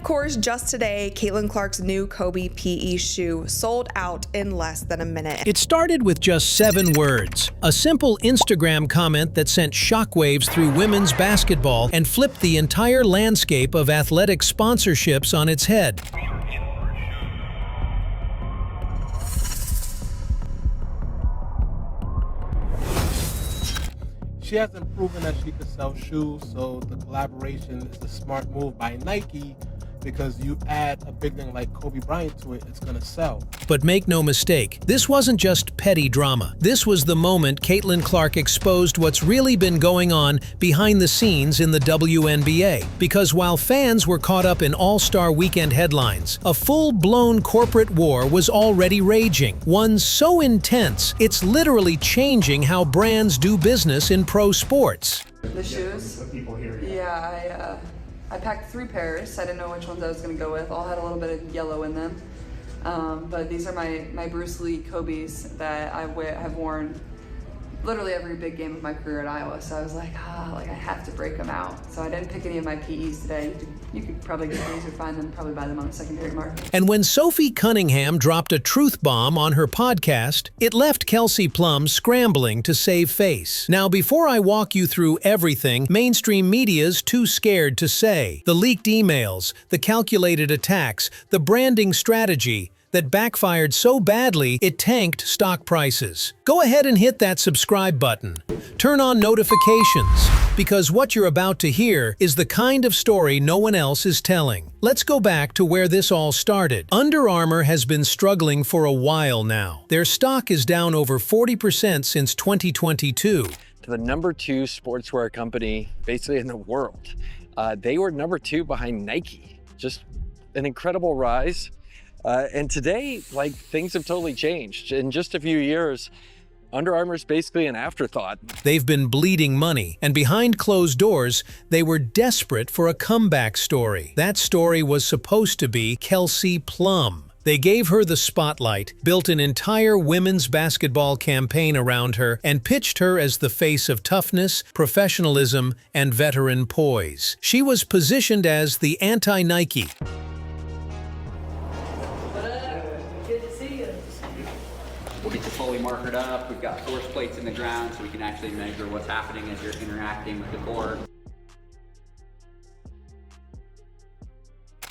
course, just today, Caitlin Clark's new Kobe PE shoe sold out in less than a minute. It started with just 7 words, a simple Instagram comment that sent shockwaves through women's basketball and flipped the entire landscape of athletic sponsorships on its head. She hasn't proven that she could sell shoes, so the collaboration is a smart move by Nike, because you add a big thing like Kobe Bryant to it, it's gonna sell. But make no mistake, this wasn't just petty drama. This was the moment Caitlin Clark exposed what's really been going on behind the scenes in the WNBA. Because while fans were caught up in All-Star Weekend headlines, a full-blown corporate war was already raging. One so intense, it's literally changing how brands do business in pro sports. The shoes? Yeah, I packed 3 pairs. I didn't know which ones I was going to go with. All had a little bit of yellow in them. But these are my Bruce Lee Kobe's that I have worn literally every big game of my career at Iowa. So I was like, I have to break them out. So I didn't pick any of my PEs today. You could probably get these or find them, probably buy them on the secondary market. And when Sophie Cunningham dropped a truth bomb on her podcast, it left Kelsey Plum scrambling to save face. Now, before I walk you through everything mainstream media's too scared to say, the leaked emails, the calculated attacks, the branding strategy that backfired so badly it tanked stock prices. Go ahead and hit that subscribe button. Turn on notifications, because what you're about to hear is the kind of story no one else is telling. Let's go back to where this all started. Under Armour has been struggling for a while now. Their stock is down over 40% since 2022. To the number 2 sportswear company basically in the world. They were number 2 behind Nike. Just an incredible rise. And today, things have totally changed. In just a few years, Under Armour's basically an afterthought. They've been bleeding money, and behind closed doors, they were desperate for a comeback story. That story was supposed to be Kelsey Plum. They gave her the spotlight, built an entire women's basketball campaign around her, and pitched her as the face of toughness, professionalism, and veteran poise. She was positioned as the anti-Nike. We'll get you fully markered up. We've got force plates in the ground so we can actually measure what's happening as you're interacting with the board.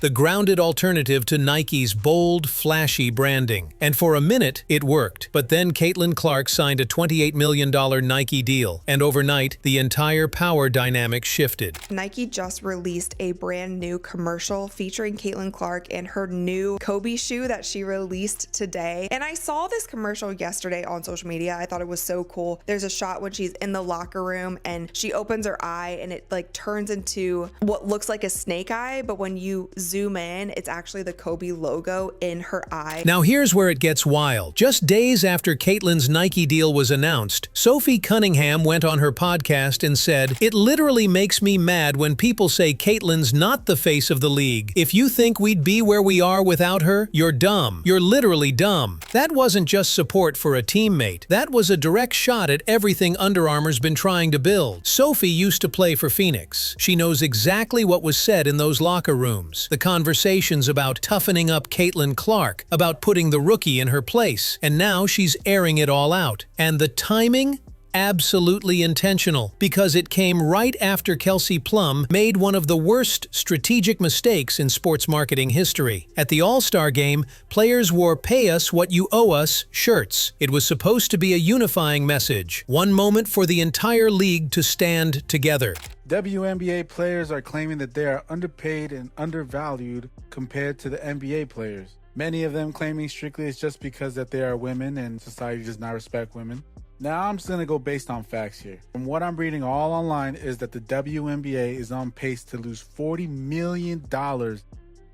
The grounded alternative to Nike's bold, flashy branding. And for a minute, it worked. But then Caitlin Clark signed a $28 million Nike deal, and overnight, the entire power dynamic shifted. Nike just released a brand new commercial featuring Caitlin Clark and her new Kobe shoe that she released today. And I saw this commercial yesterday on social media. I thought it was so cool. There's a shot when she's in the locker room and she opens her eye and it turns into what looks like a snake eye, but when you zoom in, it's actually the Kobe logo in her eye. Now here's where it gets wild. Just days after Caitlin's Nike deal was announced, Sophie Cunningham went on her podcast and said, "It literally makes me mad when people say Caitlin's not the face of the league. If you think we'd be where we are without her, you're dumb. You're literally dumb." That wasn't just support for a teammate. That was a direct shot at everything Under Armour's been trying to build. Sophie used to play for Phoenix. She knows exactly what was said in those locker rooms. The conversations about toughening up Caitlin Clark, about putting the rookie in her place, and now she's airing it all out. And the timing? Absolutely intentional, because it came right after Kelsey Plum made one of the worst strategic mistakes in sports marketing history. At the All-Star game, players wore "Pay us what you owe us" shirts. It was supposed to be a unifying message, one moment for the entire league to stand together. WNBA players are claiming that they are underpaid and undervalued compared to the NBA players. Many of them claiming strictly it's just because that they are women and society does not respect women. Now I'm just going to go based on facts here. From what I'm reading all online is that the WNBA is on pace to lose $40 million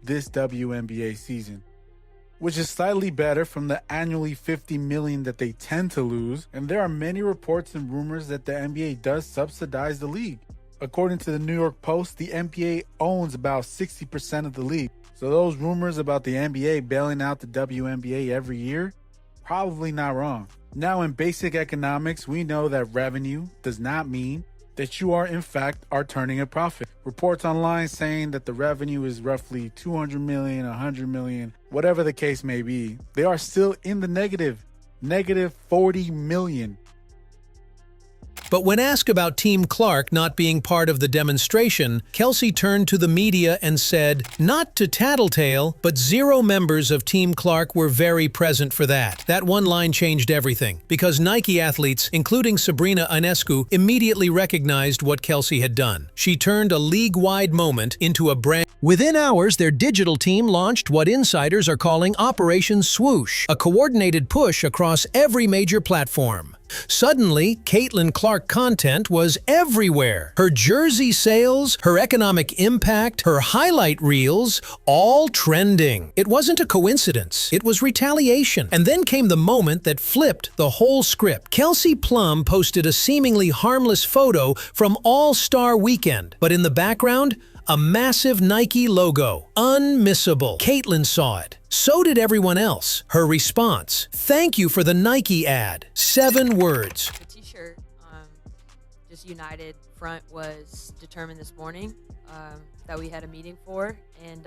this WNBA season, which is slightly better from the annually $50 million that they tend to lose. And there are many reports and rumors that the NBA does subsidize the league. According to the New York Post, the NBA owns about 60% of the league. So those rumors about the NBA bailing out the WNBA every year, probably not wrong. Now in basic economics, we know that revenue does not mean that you are in fact turning a profit. Reports online saying that the revenue is roughly 200 million, 100 million, whatever the case may be. They are still in the negative 40 million. But when asked about Team Clark not being part of the demonstration, Kelsey turned to the media and said, not to tattletale, but 0 members of Team Clark were very present for that. That one line changed everything, because Nike athletes, including Sabrina Ionescu, immediately recognized what Kelsey had done. She turned a league-wide moment into a brand. Within hours, their digital team launched what insiders are calling Operation Swoosh, a coordinated push across every major platform. Suddenly, Caitlin Clark content was everywhere. Her jersey sales, her economic impact, her highlight reels, all trending. It wasn't a coincidence. It was retaliation. And then came the moment that flipped the whole script. Kelsey Plum posted a seemingly harmless photo from All-Star Weekend, but in the background, a massive Nike logo. Unmissable. Caitlin saw it. So did everyone else. Her response: thank you for the Nike ad. 7 words. The t-shirt, just United Front was determined this morning that we had a meeting for. And,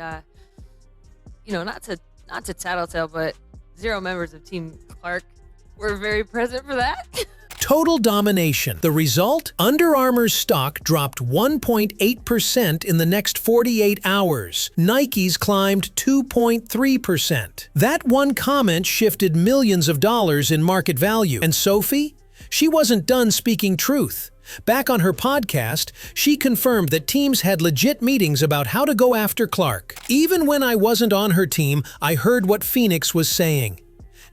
not to tattletale, but 0 members of Team Clark were very present for that. Total domination. The result? Under Armour's stock dropped 1.8% in the next 48 hours. Nike's climbed 2.3%. That one comment shifted millions of dollars in market value. And Sophie? She wasn't done speaking truth. Back on her podcast, she confirmed that teams had legit meetings about how to go after Clark. Even when I wasn't on her team, I heard what Phoenix was saying.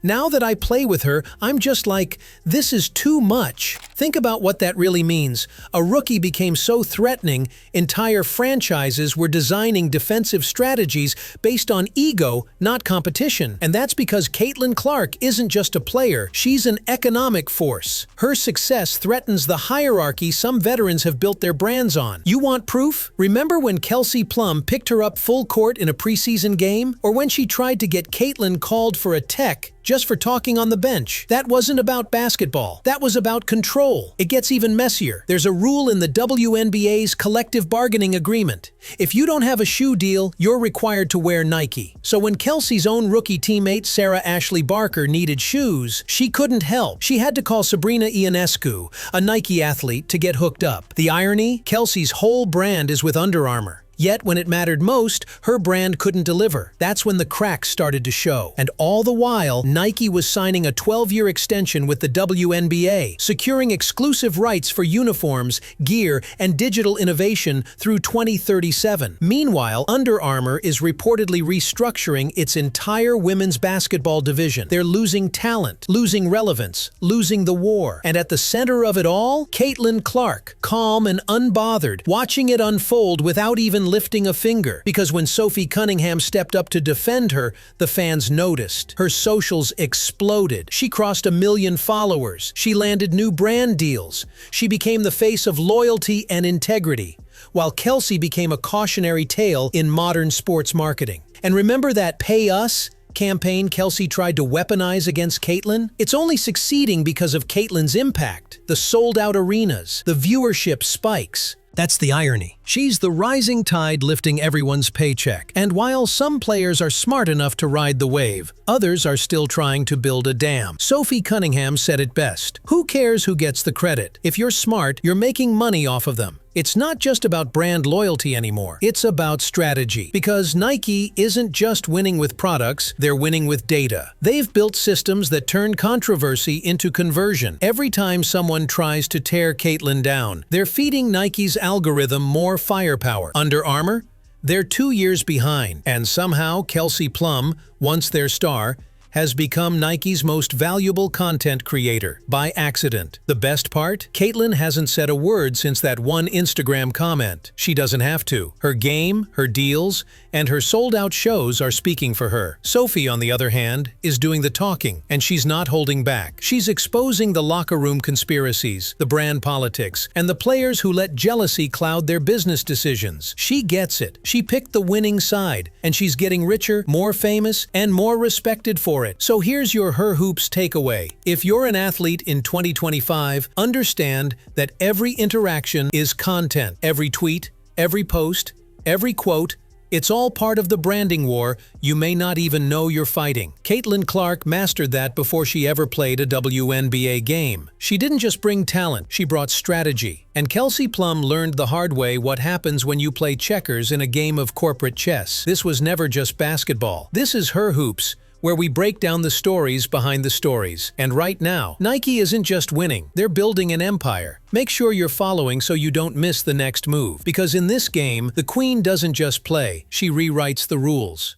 Now that I play with her, I'm just like, this is too much. Think about what that really means. A rookie became so threatening, entire franchises were designing defensive strategies based on ego, not competition. And that's because Caitlin Clark isn't just a player, she's an economic force. Her success threatens the hierarchy some veterans have built their brands on. You want proof? Remember when Kelsey Plum picked her up full court in a preseason game? Or when she tried to get Caitlin called for a tech just for talking on the bench? That wasn't about basketball. That was about control. It gets even messier. There's a rule in the WNBA's collective bargaining agreement. If you don't have a shoe deal, you're required to wear Nike. So when Kelsey's own rookie teammate Sarah Ashley Barker needed shoes, she couldn't help. She had to call Sabrina Ionescu, a Nike athlete, to get hooked up. The irony? Kelsey's whole brand is with Under Armour. Yet when it mattered most, her brand couldn't deliver. That's when the cracks started to show. And all the while, Nike was signing a 12-year extension with the WNBA, securing exclusive rights for uniforms, gear, and digital innovation through 2037. Meanwhile, Under Armour is reportedly restructuring its entire women's basketball division. They're losing talent, losing relevance, losing the war. And at the center of it all, Caitlin Clark, calm and unbothered, watching it unfold without even lifting a finger, because when Sophie Cunningham stepped up to defend her, the fans noticed. Her socials exploded. She crossed 1 million followers. She landed new brand deals. She became the face of loyalty and integrity, while Kelsey became a cautionary tale in modern sports marketing. And remember that "Pay Us" campaign Kelsey tried to weaponize against Caitlin? It's only succeeding because of Caitlin's impact, the sold-out arenas, the viewership spikes. That's the irony. She's the rising tide lifting everyone's paycheck. And while some players are smart enough to ride the wave, others are still trying to build a dam. Sophie Cunningham said it best. Who cares who gets the credit? If you're smart, you're making money off of them. It's not just about brand loyalty anymore. It's about strategy. Because Nike isn't just winning with products, they're winning with data. They've built systems that turn controversy into conversion. Every time someone tries to tear Caitlin down, they're feeding Nike's algorithm more firepower. Under Armour? They're 2 years behind. And somehow Kelsey Plum, once their star, has become Nike's most valuable content creator by accident. The best part? Caitlin hasn't said a word since that one Instagram comment. She doesn't have to. Her game, her deals, and her sold-out shows are speaking for her. Sophie, on the other hand, is doing the talking, and she's not holding back. She's exposing the locker room conspiracies, the brand politics, and the players who let jealousy cloud their business decisions. She gets it. She picked the winning side, and she's getting richer, more famous, and more respected for it. it. So here's your Her Hoops takeaway. If you're an athlete in 2025, understand that every interaction is content. Every tweet, every post, every quote, it's all part of the branding war you may not even know you're fighting. Caitlin Clark mastered that before she ever played a WNBA game. She didn't just bring talent, she brought strategy. And Kelsey Plum learned the hard way what happens when you play checkers in a game of corporate chess. This was never just basketball. This is Her Hoops, where we break down the stories behind the stories. And right now, Nike isn't just winning, they're building an empire. Make sure you're following so you don't miss the next move. Because in this game, the queen doesn't just play, she rewrites the rules.